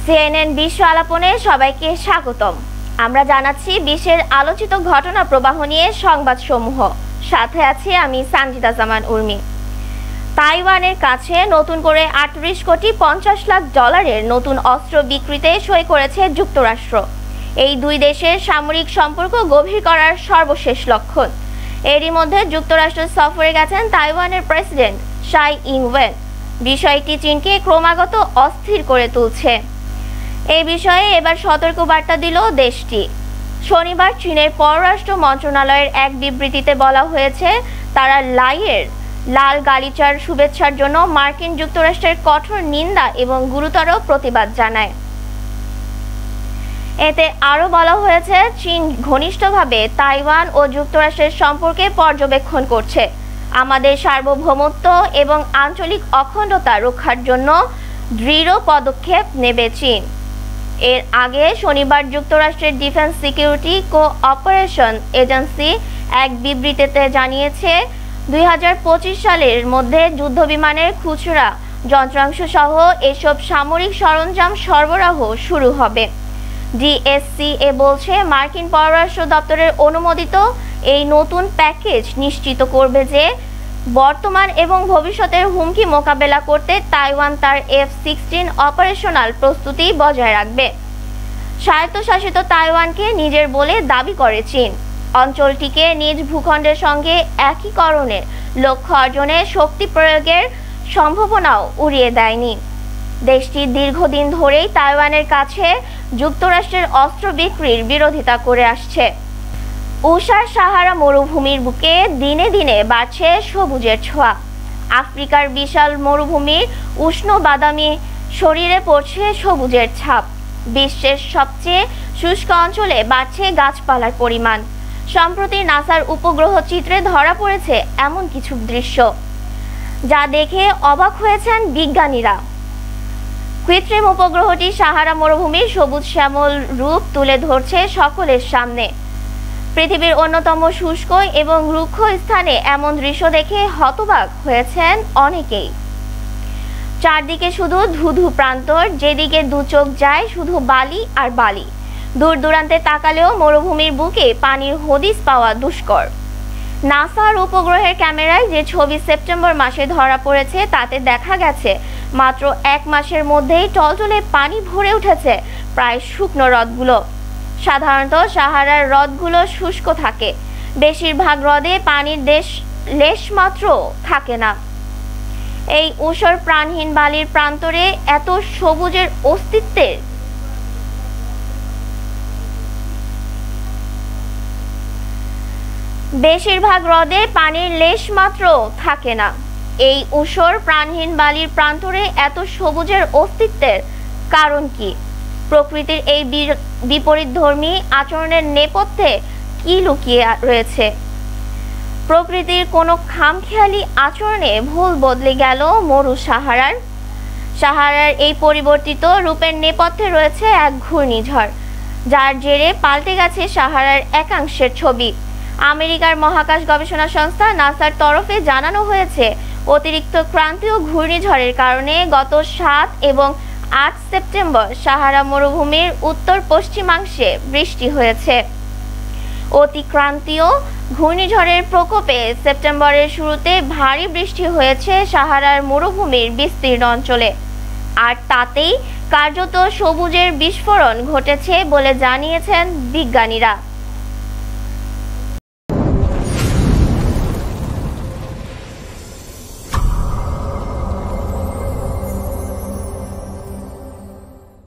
CNN বিশ্ব আলাপনে সবাইকে স্বাগতম। আমরা জানাচ্ছি বিশ্বের আলোচিত ঘটনা প্রবাহ নিয়ে সংবাদসমূহ। সাথে আছি আমি সানজিদা জামান উর্মি। তাইওয়ানের কাছে নতুন করে ৩৮ কোটি ৫০ লাখ ডলারের নতুন অস্ত্র বিক্রিতে সই করেছে যুক্তরাষ্ট্র। এই দুই দেশের সামরিক সম্পর্ক গভীর করার সর্বশেষ লক্ষণ। এরই মধ্যে যুক্তরাষ্ট্র সফরে গেছেন তাইওয়ানের প্রেসিডেন্ট সাই ইং-ওয়েন। বিষয়টি চীনকে ক্রমাগত অস্থির করে তুলছে। এই বিষয়ে এবার সতর্কবার্তা দিল দেশটি। শনিবার চীনের পররাষ্ট্র মন্ত্রণালয়ের এক বিবৃতিতে বলা হয়েছে, তারা লাল গালিচার শুভেচ্ছার জন্য মার্কিন যুক্তরাষ্ট্রের কঠোর নিন্দা এবং গুরুতর প্রতিবাদ জানায়। এতে আরও বলা হয়েছে, চীন ঘনিষ্ঠভাবে তাইওয়ান ও যুক্তরাষ্ট্রের সম্পর্কে পর্যবেক্ষণ করছে। আমাদের সার্বভৌমত্ব এবং আঞ্চলিক অখণ্ডতা রক্ষার জন্য দৃঢ় পদক্ষেপ নেবে চীন। এর আগে শনিবার যুক্তরাষ্ট্রের ডিফেন্স সিকিউরিটি কোঅপারেশন এজেন্সি এক বিবৃতিতে জানিয়েছে, ২০২৫ সালের মধ্যে যুদ্ধবিমানের খুচরা যন্ত্রাংশ সহ এসব সামরিক সরঞ্জাম সরবরাহ শুরু হবে। ডিএসসিএ বলছে, মার্কিন পররাষ্ট্র দপ্তরের অনুমোদিত এই নতুন প্যাকেজ নিশ্চিত করবে যে বর্তমান এবং ভবিষ্যতের হুমকি মোকাবেলা করতে তাইওয়ান তার F-16 অপারেশনাল প্রস্তুতি বজায় রাখবে। স্বায়ত্তশাসিত তাইওয়ানকে নিজের বলে দাবি করে চীন। অঞ্চলটিকে নিজ ভূখণ্ডের সঙ্গে একীকরণের লক্ষ্য অর্জনে শক্তি প্রয়োগের সম্ভাবনাও উড়িয়ে দেয়নি। দেশটি দীর্ঘদিন ধরেই তাইওয়ানের কাছে যুক্তরাষ্ট্রের অস্ত্র বিক্রির বিরোধিতা করে আসছে। উষার সাহারা মরুভূমির বুকে দিনে দিনে বাড়ছে সবুজের ছোঁয়া। আফ্রিকার বিশাল মরুভূমির উষ্ণ বাদামি শরীরে পড়ছে সবুজের ছাপ। বিশ্বের সবচেয়ে শুষ্ক অঞ্চলে বাড়ছে গাছপালার পরিমাণ। সম্প্রতি নাসার উপগ্রহ চিত্রে ধরা পড়েছে এমন কিছু দৃশ্য, যা দেখে অবাক হয়েছেন বিজ্ঞানীরা। কৃত্রিম উপগ্রহটি সাহারা মরুভূমির সবুজ শ্যামল রূপ তুলে ধরছে সকলের সামনে। পৃথিবীর অন্যতম শুষ্ক এবং রুক্ষ স্থানে এমন দৃশ্য দেখে হতবাক হয়েছেন অনেকেই। চারদিকে শুধু ধুধু প্রান্তর, যেদিকে দু চোখ যায় শুধু বালি আর বালি। দূর দূরান্তে তাকালেও মরুভূমির বুকে পানির হদিস পাওয়া দুষ্কর। নাসার উপগ্রহের ক্যামেরায় যে ছবি সেপ্টেম্বর মাসে ধরা পড়েছে, তাতে দেখা গেছে মাত্র ১ মাসের মধ্যেই টলটলে পানি ভরে উঠেছে প্রায় শুকনো হ্রদগুলো। সাধারণত সাহারার হ্রদগুলো শুষ্ক থাকে। বেশিরভাগ হ্রদে পানির লেশমাত্র থাকে না। এই ঊষর প্রাণহীন বালির প্রান্তরে এত সবুজের অস্তিত্বের বেশিরভাগ হ্রদে পানির লেশমাত্র থাকে না। এই ঊষর প্রাণহীন বালির প্রান্তরে এত সবুজের অস্তিত্বের কারণ কি? প্রকৃতির এই বিপরীতধর্মী আচরণের নেপথ্যে কি লুকিয়ে রয়েছে? প্রকৃতির কোনো খামখেয়ালি আচরণে ভুল বদলে গেল মরু সাহারার এই পরিবর্তিত রূপের নেপথ্যে রয়েছে এক ঘূর্ণিঝড়, যার জেরে পাল্টে গেছে সাহারার একাংশের ছবি। আমেরিকার মহাকাশ গবেষণা সংস্থা নাসার তরফে জানানো হয়েছে, অতিরিক্ত ক্রান্তীয় ঘূর্ণিঝড়ের কারণে গত ৭ এবং ৮ সেপ্টেম্বর সাহারা মরুভূমির উত্তর পশ্চিমাংশে বৃষ্টি হয়েছে। অতিক্রান্তীয় ঘূর্ণিঝড়ের প্রকোপে সেপ্টেম্বরের শুরুতে ভারী বৃষ্টি হয়েছে সাহারার মরুভূমির বিস্তীর্ণ অঞ্চলে, আর তাতেই কার্যত সবুজের বিস্ফোরণ ঘটেছে বলে জানিয়েছেন বিজ্ঞানীরা।